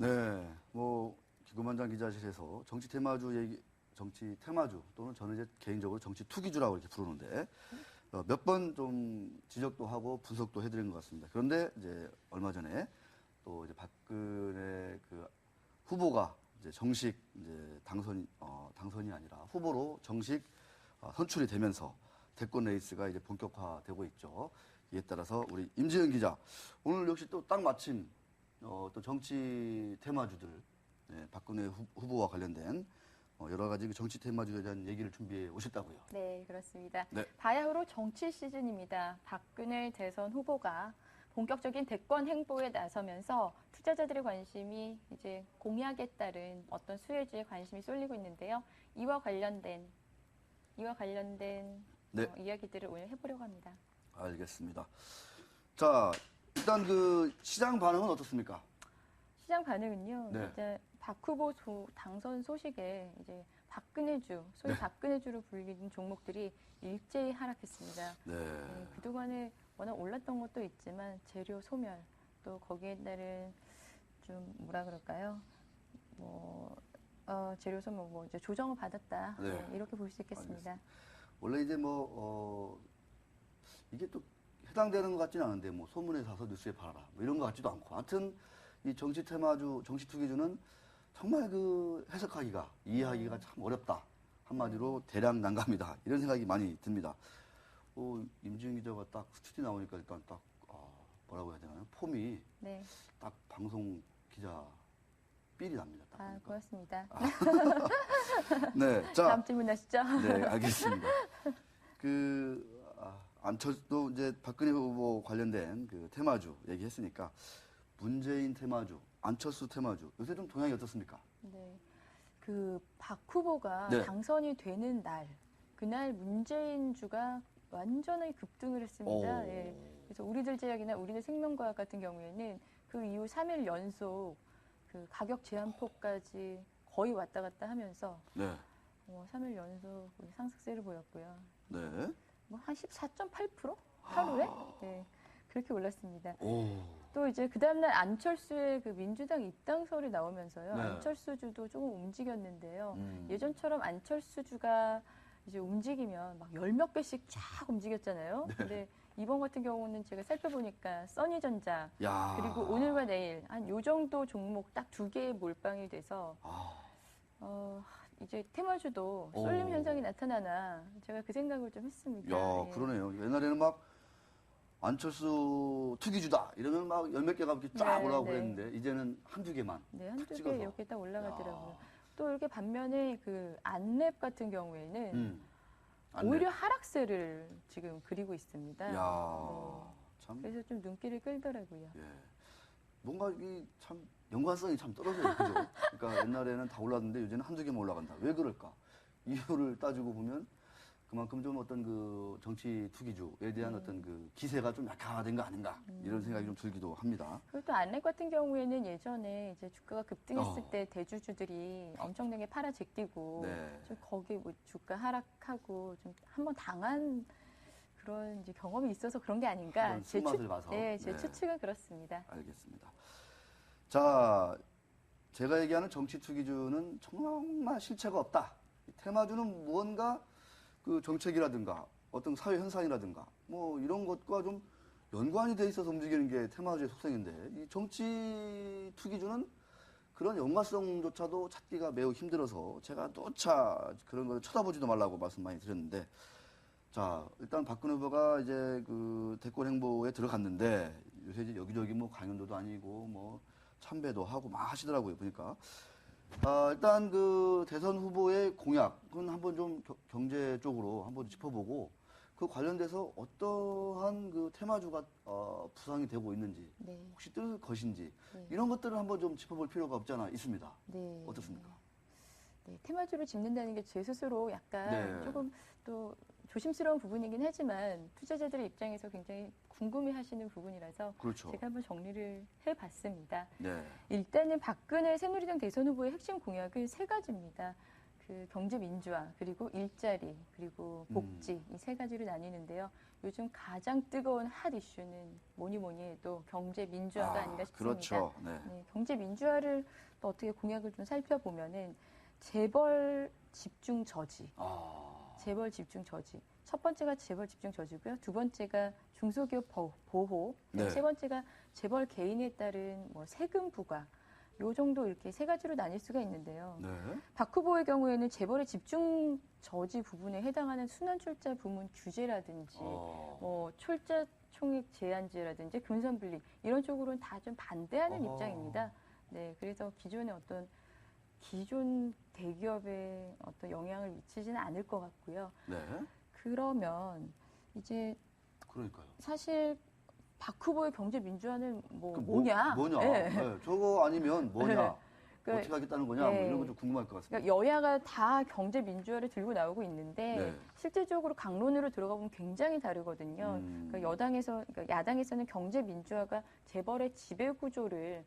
네, 뭐 김구만장 기자실에서 정치 테마주 얘기, 정치 테마주 또는 저는 이제 개인적으로 정치 투기주라고 이렇게 부르는데 몇 번 좀 지적도 하고 분석도 해드린 것 같습니다. 그런데 이제 얼마 전에 또 이제 박근혜 그 후보가 이제 정식 이제 당선이 아니라 후보로 정식 선출이 되면서 대권 레이스가 이제 본격화되고 있죠. 이에 따라서 우리 임지은 기자 오늘 역시 또 딱 마침 또 정치 테마주들 네, 박근혜 후보와 관련된 여러 가지 그 정치 테마주에 대한 얘기를 준비해 오셨다고요. 네, 그렇습니다. 네. 바야흐로 정치 시즌입니다. 박근혜 대선 후보가 본격적인 대권 행보에 나서면서 투자자들의 관심이 이제 공약에 따른 어떤 수혜주에 관심이 쏠리고 있는데요. 이와 관련된 네. 이야기들을 오늘 해보려고 합니다. 알겠습니다. 자, 일단 그 시장 반응은 어떻습니까? 시장 반응은요. 네. 이제 박 후보 당선 소식에 이제 박근혜주, 소위 네. 박근혜주로 불리는 종목들이 일제히 하락했습니다. 네. 그동안에 워낙 올랐던 것도 있지만 재료 소멸 또 거기에 따른 좀 뭐라 그럴까요? 재료 소멸 뭐 이제 조정을 받았다. 네. 네, 이렇게 볼 수 있겠습니다. 원래 이제 이게 또 해당되는 것 같지는 않은데 뭐 소문에 사서 뉴스에 팔아라 뭐 이런 것 같지도 않고 하여튼 이 정치 테마주, 정치 투기주는 정말 그 해석하기가 이해하기가 참 어렵다. 한마디로 대량 난감이다. 이런 생각이 많이 듭니다. 임지은 기자가 딱 스튜디오 나오니까 일단 딱 뭐라고 해야 되나요? 폼이 네. 딱 방송 기자 삘이 납니다. 딱 보니까. 고맙습니다. 네, 자, 다음 질문 하시죠. 네, 알겠습니다. 또 이제 박근혜 후보 관련된 그 테마주 얘기했으니까 문재인 테마주, 안철수 테마주 요새 좀 동향이 어떻습니까? 네. 그 박 후보가 네. 당선이 되는 날, 그날 문재인 주가 완전히 급등을 했습니다. 예. 그래서 우리들 제약이나 우리들 생명과학 같은 경우에는 그 이후 3일 연속 그 가격 제한폭까지 거의 왔다 갔다 하면서 네. 3일 연속 상승세를 보였고요. 네. 뭐 한 14.8% 하루에 네, 그렇게 올랐습니다. 또 이제 그 다음날 안철수의 그 민주당 입당설이 나오면서요. 네. 안철수 주도 조금 움직였는데요. 예전처럼 안철수 주가 이제 움직이면 막 열 몇 배씩 쫙 움직였잖아요. 근데 이번 같은 경우는 제가 살펴보니까 써니전자 야. 그리고 오늘과 내일 한 요 정도 종목 딱 두 개의 몰빵이 돼서 이제 테마주도 쏠림 현상이 나타나나 제가 그 생각을 좀 했습니다. 야, 예. 그러네요. 옛날에는 막 안철수 투기주다 이러면 막 열 몇 개가 이렇게 쫙 네, 올라오고 네. 그랬는데 이제는 한두 개만 네, 탁 한두 개 찍어서. 이렇게 딱 올라가더라고요. 야. 또 이렇게 반면에 그 안랩 같은 경우에는 안 오히려 돼. 하락세를 지금 그리고 있습니다. 야, 참. 그래서 좀 눈길을 끌더라고요. 예. 뭔가 이 참 연관성이 참 떨어져요. 그죠? 그러니까 옛날에는 다 올랐는데 요새는 한두 개만 올라간다. 왜 그럴까? 이유를 따지고 보면 그만큼 좀 어떤 그 정치 투기주에 대한 어떤 그 기세가 좀 약화된 거 아닌가 이런 생각이 좀 들기도 합니다. 그리고 또 안랩 같은 경우에는 예전에 이제 주가가 급등했을 때 대주주들이 엄청나게 팔아 제끼고 네. 좀 거기 뭐 주가 하락하고 좀 한번 당한 그런 이제 경험이 있어서 그런 게 아닌가. 그런 쓴맛을 봐서. 네, 제 네. 추측은 그렇습니다. 알겠습니다. 자, 제가 얘기하는 정치 투기주는 정말 실체가 없다. 테마주는 무언가 그 정책이라든가 어떤 사회 현상이라든가 뭐 이런 것과 좀 연관이 돼 있어서 움직이는 게 테마주의 속성인데 이 정치 투기주는 그런 연관성조차도 찾기가 매우 힘들어서 제가 또차 그런 걸 쳐다보지도 말라고 말씀 많이 드렸는데 자, 일단 박근혜 후보가 이제 그 대권 행보에 들어갔는데 요새 이제 여기저기 뭐 강연도도 아니고 뭐 참배도 하고 막 하시더라고요, 보니까. 일단 그 대선 후보의 공약은 한번 좀 경제 쪽으로 한번 짚어보고 그 관련돼서 어떠한 그 테마주가 부상이 되고 있는지 네. 혹시 뜰 것인지 네. 이런 것들을 한번 좀 짚어볼 필요가 없지 않아 있습니다. 네. 어떻습니까? 네, 테마주를 짚는다는 게 제 스스로 약간 네. 조금 또 조심스러운 부분이긴 하지만 투자자들의 입장에서 굉장히 궁금해 하시는 부분이라서 그렇죠. 제가 한번 정리를 해봤습니다. 네. 일단은 박근혜 새누리당 대선 후보의 핵심 공약은 세 가지입니다. 그 그 경제 민주화 그리고 일자리 그리고 복지 이 세 가지로 나뉘는데요. 요즘 가장 뜨거운 핫 이슈는 뭐니 뭐니 해도 경제 민주화가 아닌가 싶습니다. 그렇죠. 네. 네, 경제 민주화를 또 어떻게 공약을 좀 살펴보면은 재벌 집중 저지. 재벌 집중 저지. 첫 번째가 재벌 집중 저지고요. 두 번째가 중소기업 보호. 네. 세 번째가 재벌 개인에 따른 뭐 세금 부과. 요 정도 이렇게 세 가지로 나뉠 수가 있는데요. 네. 박 후보의 경우에는 재벌의 집중 저지 부분에 해당하는 순환출자 부문 규제라든지 뭐 출자 총액 제한제라든지 금선 분리 이런 쪽으로는 다 좀 반대하는 입장입니다. 네, 그래서 기존 대기업에 어떤 영향을 미치지는 않을 것 같고요. 네. 그러면 이제 그러니까요. 사실 박 후보의 경제 민주화는 뭐 그 뭐냐? 뭐냐? 네. 네. 저거 아니면 뭐냐? 네. 어떻게 하겠다는 거냐? 뭐 네. 이런 거 좀 궁금할 것 같습니다. 그러니까 여야가 다 경제 민주화를 들고 나오고 있는데 네. 실질적으로 강론으로 들어가 보면 굉장히 다르거든요. 그러니까 야당에서는 경제 민주화가 재벌의 지배 구조를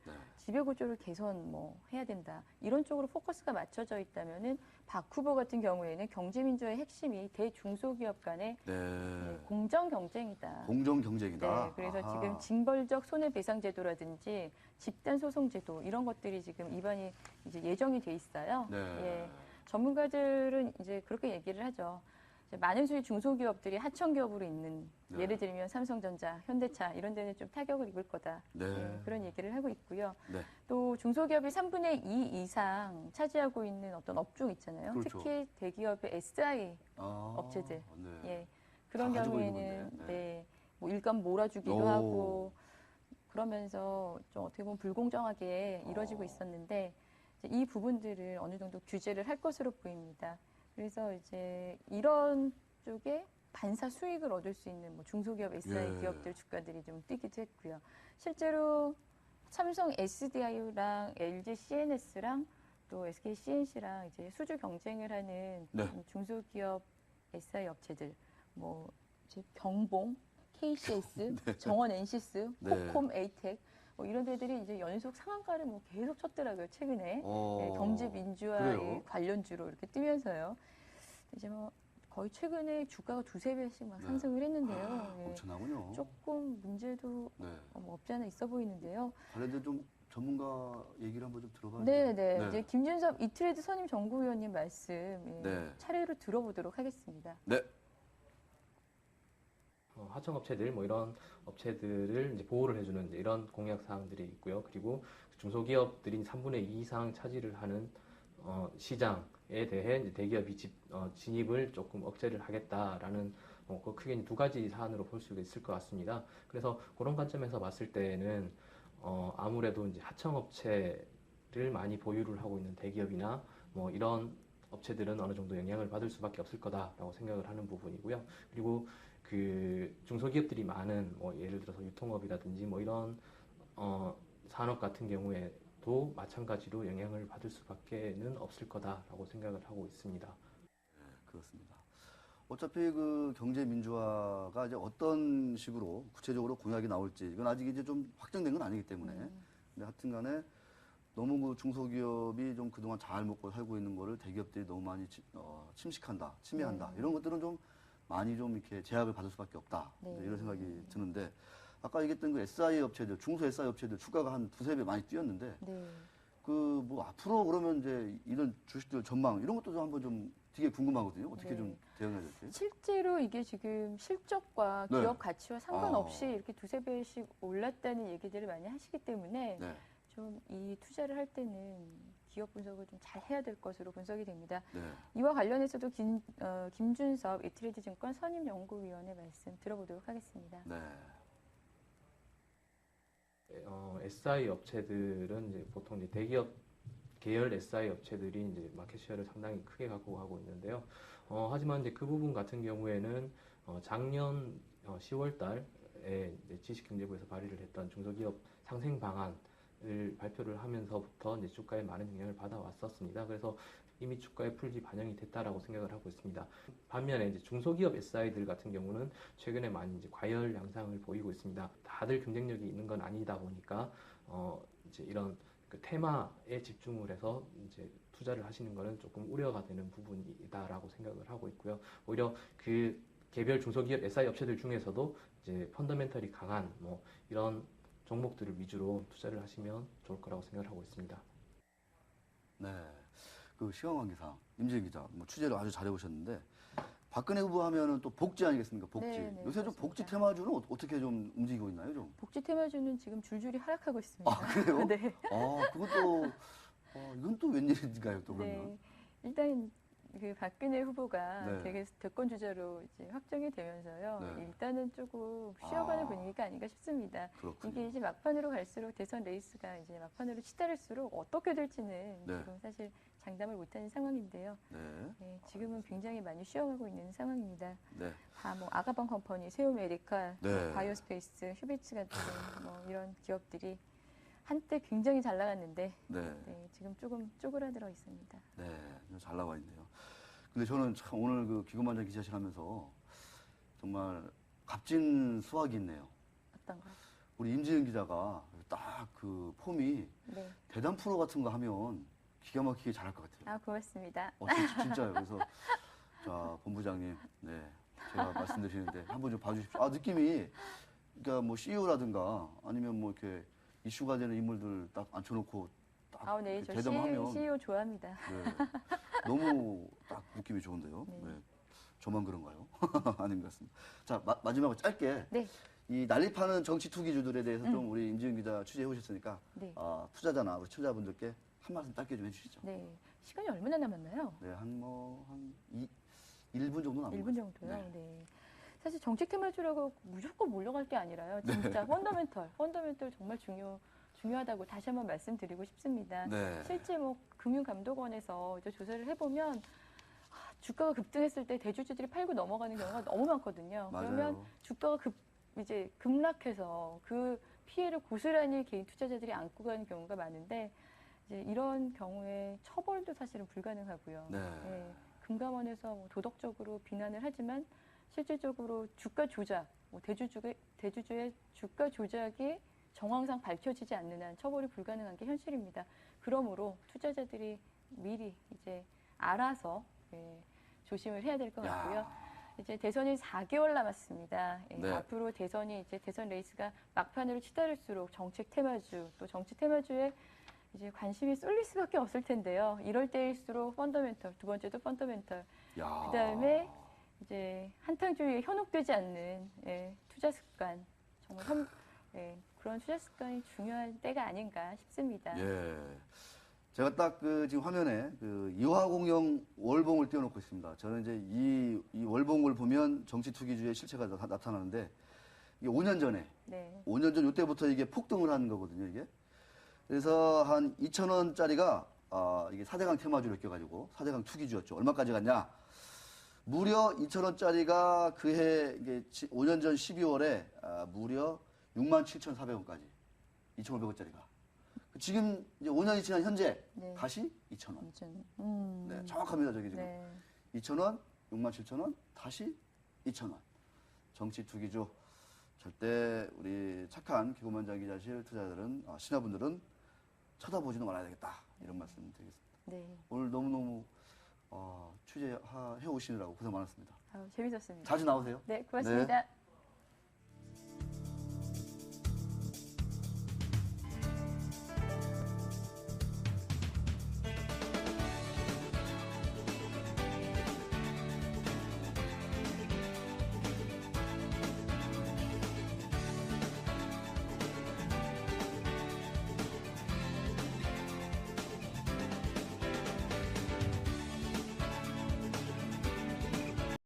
개선 뭐 해야 된다. 이런 쪽으로 포커스가 맞춰져 있다면은 박 후보 같은 경우에는 경제 민주화의 핵심이 대중소기업 간의 공정 경쟁이다. 공정 경쟁이다. 네, 그래서 아하. 지금 징벌적 손해배상 제도라든지 집단 소송 제도 이런 것들이 지금 입안이 이제 예정이 돼 있어요. 네. 예, 전문가들은 이제 그렇게 얘기를 하죠. 이제 많은 수의 중소기업들이 하청기업으로 있는 네. 예를 들면 삼성전자, 현대차 이런 데는 좀 타격을 입을 거다. 네. 예, 그런 얘기를 하고 있고요. 네. 또 중소기업이 3분의 2 이상 차지하고 있는 어떤 업종 있잖아요. 그렇죠. 특히 대기업의 SI 아, 업체들. 네. 예, 그런 다 가지고 있는 경우에는 건데. 네, 뭐 일감 몰아주기도 오. 하고 그러면서 좀 어떻게 보면 불공정하게 이루어지고 있었는데 이제 이 부분들을 어느 정도 규제를 할 것으로 보입니다. 그래서 이제 이런 쪽에 반사 수익을 얻을 수 있는 뭐 중소기업 SI 예. 기업들 주가들이 좀 뛰기도 했고요. 실제로 삼성 SDI랑 LG CNS랑 또 SK CNC랑 이제 수주 경쟁을 하는 네. 중소기업 SI 업체들 뭐 이제 경봉, KCS, 정원 NCS, 네. 코콤 에이텍 뭐 이런 데들이 이제 연속 상한가를 뭐 계속 쳤더라고요 최근에 경제 민주화에 그래요? 관련주로 이렇게 뛰면서요. 이제 뭐 거의 최근에 주가가 두세 배씩 막 네. 상승을 했는데요. 예. 엄청나군요. 조금 문제도 네. 뭐 없지 않아 있어 보이는데요. 관련된 좀 전문가 얘기를 한번 좀 들어봐야 네, 돼요. 네. 이제 김준섭 이트레드 선임 정보위원님 말씀 네. 차례로 들어보도록 하겠습니다. 네. 하청업체들 뭐 이런 업체들을 이제 보호를 해주는 이제 이런 공약 사항들이 있고요. 그리고 중소기업들이 3분의 2 이상 차지를 하는 시장에 대해 이제 대기업이 진입을 조금 억제를 하겠다라는 그 크게 두 가지 사안으로 볼 수 있을 것 같습니다. 그래서 그런 관점에서 봤을 때는 아무래도 이제 하청업체를 많이 보유를 하고 있는 대기업이나 뭐 이런 업체들은 어느 정도 영향을 받을 수밖에 없을 거다라고 생각을 하는 부분이고요. 그리고 그 중소기업들이 많은 뭐 예를 들어서 유통업이라든지 뭐 이런 산업 같은 경우에도 마찬가지로 영향을 받을 수밖에는 없을 거다라고 생각을 하고 있습니다. 네, 그렇습니다. 어차피 그 경제 민주화가 이제 어떤 식으로 구체적으로 공약이 나올지 이건 아직 이제 좀 확정된 건 아니기 때문에 근데 하여튼간에 너무 그 중소기업이 좀 그동안 잘 먹고 살고 있는 거를 대기업들이 너무 많이 침식한다, 침해한다 이런 것들은 좀 많이 좀 이렇게 제약을 받을 수밖에 없다 네. 이제 이런 생각이 드는데 아까 얘기했던 그 SI 업체들, 중소 SI 업체들 주가가 한 두세 배 많이 뛰었는데 네. 그 뭐 앞으로 그러면 이제 이런 주식들 전망 이런 것도 좀 한번 좀 되게 궁금하거든요. 어떻게 네. 좀 대응해야 될지. 실제로 이게 지금 실적과 네. 기업 가치와 상관없이 이렇게 두세 배씩 올랐다는 얘기들을 많이 하시기 때문에 네. 좀 이 투자를 할 때는 기업 분석을 좀 잘 해야 될 것으로 분석이 됩니다. 네. 이와 관련해서도 김준섭 이트레드증권 선임연구위원의 말씀 들어보도록 하겠습니다. 네. SI 업체들은 이제 보통 이제 대기업 계열 SI 업체들이 이제 마켓시어를 상당히 크게 갖고 가고 있는데요. 하지만 이제 그 부분 같은 경우에는 작년 10월 달에 이제 지식경제부에서 발의를 했던 중소기업 상생 방안을 발표를 하면서부터 이제 주가에 많은 영향을 받아왔었습니다. 그래서 이미 주가에 풀기 반영이 됐다라고 생각을 하고 있습니다. 반면에 이제 중소기업 SI들 같은 경우는 최근에 많이 이제 과열 양상을 보이고 있습니다. 다들 경쟁력이 있는 건 아니다 보니까 이제 이런 그 테마에 집중을 해서 이제 투자를 하시는 거는 조금 우려가 되는 부분이다라고 생각을 하고 있고요. 오히려 그 개별 중소기업 SI 업체들 중에서도 이제 펀더멘털이 강한 뭐 이런 종목들을 위주로 투자를 하시면 좋을 거라고 생각을 하고 있습니다. 네. 그 시간 관계상 임지은 기자 뭐 취재를 아주 잘해 오셨는데 박근혜 후보 하면은 또 복지 아니겠습니까? 복지. 네, 네, 요새 좀 그렇습니다. 복지 테마주는 어떻게 좀 움직이고 있나요, 좀? 복지 테마주는 지금 줄줄이 하락하고 있습니다. 아, 그래요? 네. 그것도 이건 또 웬일인가요, 또 그러면? 네. 일단 그 박근혜 후보가 네. 되게 대권 주자로 이제 확정이 되면서요. 네. 일단은 조금 쉬어가는 아. 분위기가 아닌가 싶습니다. 그렇군요. 이게 이제 막판으로 갈수록 대선 레이스가 이제 막판으로 치달을수록 어떻게 될지는 네. 지금 사실 장담을 못하는 상황인데요. 네. 네, 지금은 굉장히 많이 쉬어가고 있는 상황입니다. 네. 다 뭐 아가방 컴퍼니, 세우메리카, 네. 바이오스페이스, 휴비츠 같은 뭐 이런 기업들이 한때 굉장히 잘 나갔는데 네. 네, 지금 조금 쪼그라들어 있습니다. 네. 잘 나와 있네요. 근데 저는 참 오늘 그 기고만장 기자실 하면서 정말 값진 수확이 있네요. 어떤 거? 우리 임지은 기자가 딱 그 폼이 네. 대담 프로 같은 거 하면 기가 막히게 잘할 것 같아요. 아, 고맙습니다. 진짜요. 그래서 자 본부장님, 네 제가 말씀드리는데 한번 좀 봐주십시오. 느낌이 그러니까 뭐 CEO라든가 아니면 뭐 이렇게 이슈가 되는 인물들 딱 앉혀놓고 딱 아, 네, 이렇게 저 대담하면 CEO 좋아합니다. 네, 너무 딱 느낌이 좋은데요. 네. 네. 저만 그런가요? 아닌 것 같습니다. 자 마지막으로 짧게 네. 이 난립하는 정치 투기주들에 대해서 좀 우리 임지은 기자 취재해 오셨으니까 네. 투자자나 우리 투자자분들께 한 말씀 짧게 좀 해주시죠. 네. 시간이 얼마나 남았나요? 네, 한 1분 정도 남은 1분 것 정도요. 같아요. 네. 사실 정책 테마주라고 무조건 몰려갈 게 아니라요. 진짜 펀더멘털 정말 중요하다고 다시 한번 말씀드리고 싶습니다. 네. 실제 뭐 금융감독원에서 이제 조사를 해보면 주가가 급등했을 때 대주주들이 팔고 넘어가는 경우가 너무 많거든요. 그러면 맞아요. 주가가 이제 급락해서 그 피해를 고스란히 개인 투자자들이 안고 가는 경우가 많은데 이제 이런 경우에 처벌도 사실은 불가능하고요. 네. 예, 금감원에서 뭐 도덕적으로 비난을 하지만 실질적으로 주가 조작, 뭐 대주주의 주가 조작이 정황상 밝혀지지 않는 한 처벌이 불가능한 게 현실입니다. 그러므로 투자자들이 미리 이제 알아서 조심을 해야 될 것 같고요. 이제 대선이 4개월 남았습니다. 네. 앞으로 대선 레이스가 막판으로 치달을수록 정책 테마주 또 정치 테마주에 이제 관심이 쏠릴 수밖에 없을 텐데요. 이럴 때일수록 펀더멘털, 두 번째도 펀더멘털, 그다음에 이제 한탕주의에 현혹되지 않는 투자 습관, 정말 그런 투자 습관이 중요한 때가 아닌가 싶습니다. 예. 제가 딱 지금 화면에 이화공영 월봉을 띄워놓고 있습니다. 저는 이제 이 월봉을 보면 정치 투기주의 실체가 나타나는데 이게 5년 전에, 네. 5년 전 이때부터 이게 폭등을 하는 거거든요, 이게. 그래서 한 2,000원짜리가 이게 4대강 테마주를 껴가지고 4대강 투기주였죠. 얼마까지 갔냐? 무려 2,000원짜리가 그해 이게 5년 전 12월에 무려 67,400원까지 2,500원짜리가. 지금 이제 5년이 지난 현재 네. 다시 2,000원. 네, 정확합니다, 저기 지금. 네. 2,000원, 67,000원, 다시 2,000원. 정치 투기주. 절대 우리 착한 기고만장 기자실 투자자들은 신화분들은 쳐다보지도 말아야 되겠다. 이런 말씀 드리겠습니다. 네. 오늘 너무너무 취재해 오시느라고 고생 많았습니다. 재밌었습니다. 자주 나오세요. 네, 고맙습니다.